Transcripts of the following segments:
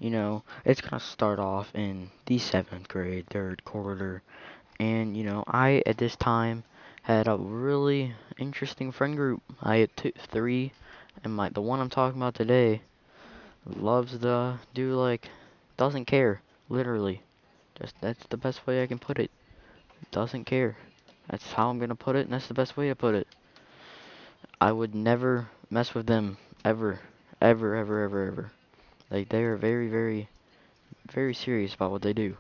It's gonna start off in the seventh grade, third quarter, and I at this time had a really interesting friend group. I had three, and the one I'm talking about today loves to do like doesn't care, literally. Just that's the best way I can put it. Doesn't care. That's how I'm gonna put it, and that's the best way to put it. I would never mess with them ever, ever, ever, ever, ever. Like they are very, very, very serious about what they do.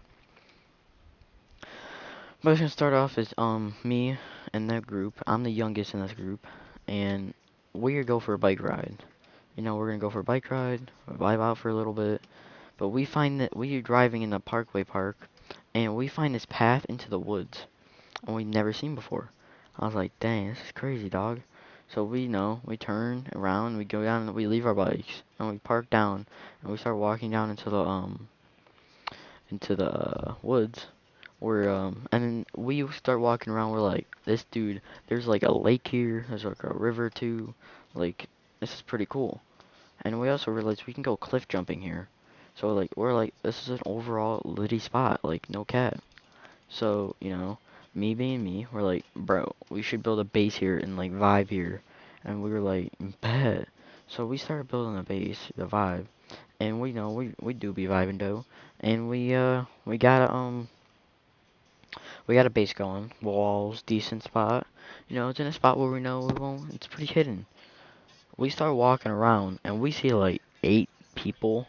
But it's gonna start off as me and that group. I'm the youngest in this group, and we're gonna go for a bike ride. We're gonna go for a bike ride, vibe out for a little bit. But we find that we are driving in the Parkway Park, and we find this path into the woods, and we've never seen before. I was like, dang, this is crazy, dog. So we turn around, we go down, and we leave our bikes, and we park down, and we start walking down into the woods. And then we start walking around. We're like, this dude, there's like a lake here. There's like a river too. Like, this is pretty cool. And we also realized we can go cliff jumping here. So like, we're like, this is an overall litty spot. Like, no cap. So me being me, we're like, bro, we should build a base here and like vibe here. And we were like, bet. So we started building a base, the vibe, and we do be vibing though. And we got a base going, walls, decent spot. It's in a spot where we know we won't, it's pretty hidden. We start walking around and we see like 8 people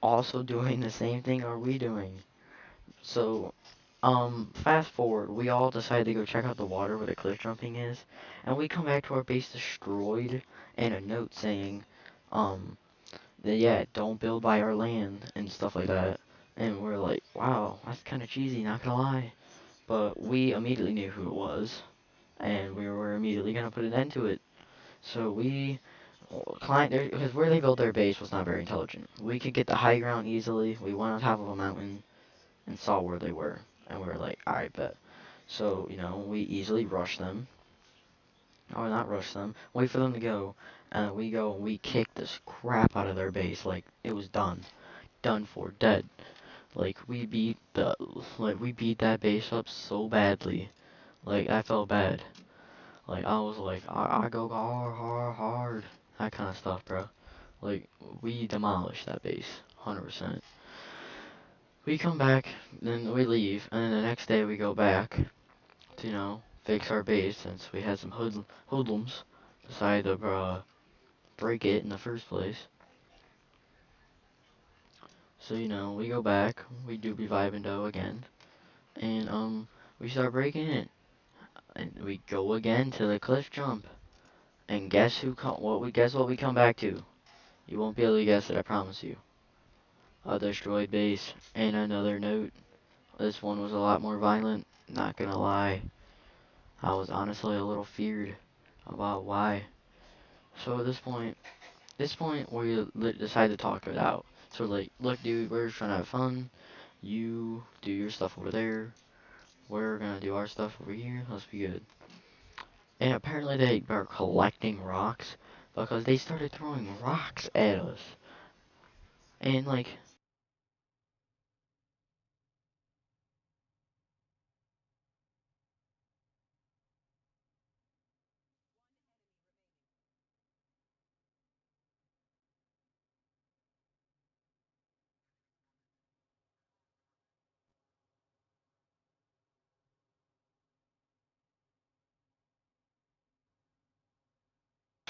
also doing the same thing are we doing. So, fast forward, we all decide to go check out the water where the cliff jumping is, and we come back to our base destroyed and a note saying, um, that yeah, don't build by our land and stuff like that. And we're like, wow, that's kind of cheesy, not gonna lie. But we immediately knew who it was, and we were immediately gonna put an end to it. So we climbed there because where they built their base was not very intelligent. We could get the high ground easily. We went on top of a mountain and saw where they were, and we were like, alright, bet. So we easily rush them, or not rush them, wait for them to go, and we go and we kick this crap out of their base like it was done for, dead. Like we beat that base up so badly. Like I felt bad. Like I was like, I go hard, hard, hard, that kind of stuff, bro. Like we demolished that base, 100%. We come back, then we leave, and then the next day we go back to fix our base since we had some hoodlums decide to break it in the first place. So we go back, we do be vibing though again, and we start breaking it, and we go again to the cliff jump. And guess what we come back to? You won't be able to guess it, I promise you. A destroyed base and another note. This one was a lot more violent, not gonna lie. I was honestly a little feared about why. So at this point we decide to talk it out. So like, look dude, we're just trying to have fun. You do your stuff over there. We're gonna do our stuff over here. Let's be good. And apparently they are collecting rocks because they started throwing rocks at us. And like,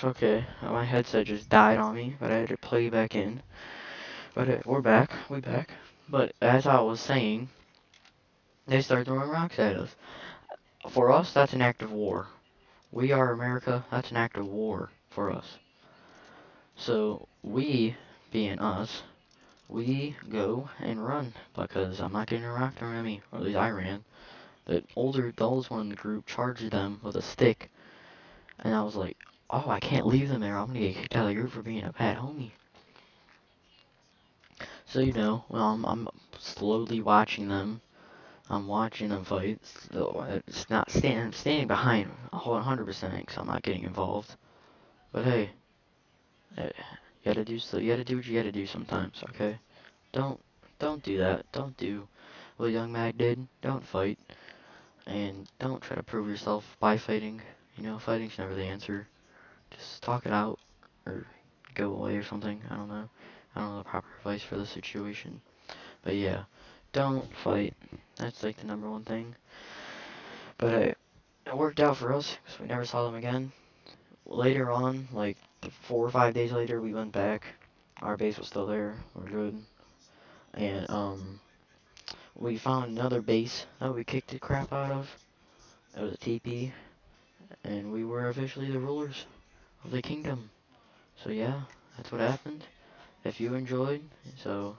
okay, my headset just died on me, but I had to plug it back in. But we're back, we back. But as I was saying, they start throwing rocks at us. For us, that's an act of war. We are America, that's an act of war for us. So we, being us, we go and run because I'm not getting a rock thrown at me, or at least I ran. The oldest one in the group charged them with a stick, and I was like, oh, I can't leave them there. I'm gonna get kicked out of the group for being a bad homie. So I'm slowly watching them. I'm watching them fight. So it's not standing behind 100% because I'm not getting involved. But hey, you gotta do what you gotta do sometimes, okay? Don't don't do that. Don't do what young Mag did. Don't fight. And don't try to prove yourself by fighting. You know, fighting's never the answer. Just talk it out or go away or something. I don't know. I don't know the proper advice for the situation. But yeah, don't fight. That's like the number one thing. But it worked out for us because we never saw them again. Later on, like 4 or 5 days later, we went back. Our base was still there. We're good. And we found another base that we kicked the crap out of. It was a TP, and we were officially the rulers of the kingdom. So yeah, that's what happened. If you enjoyed, so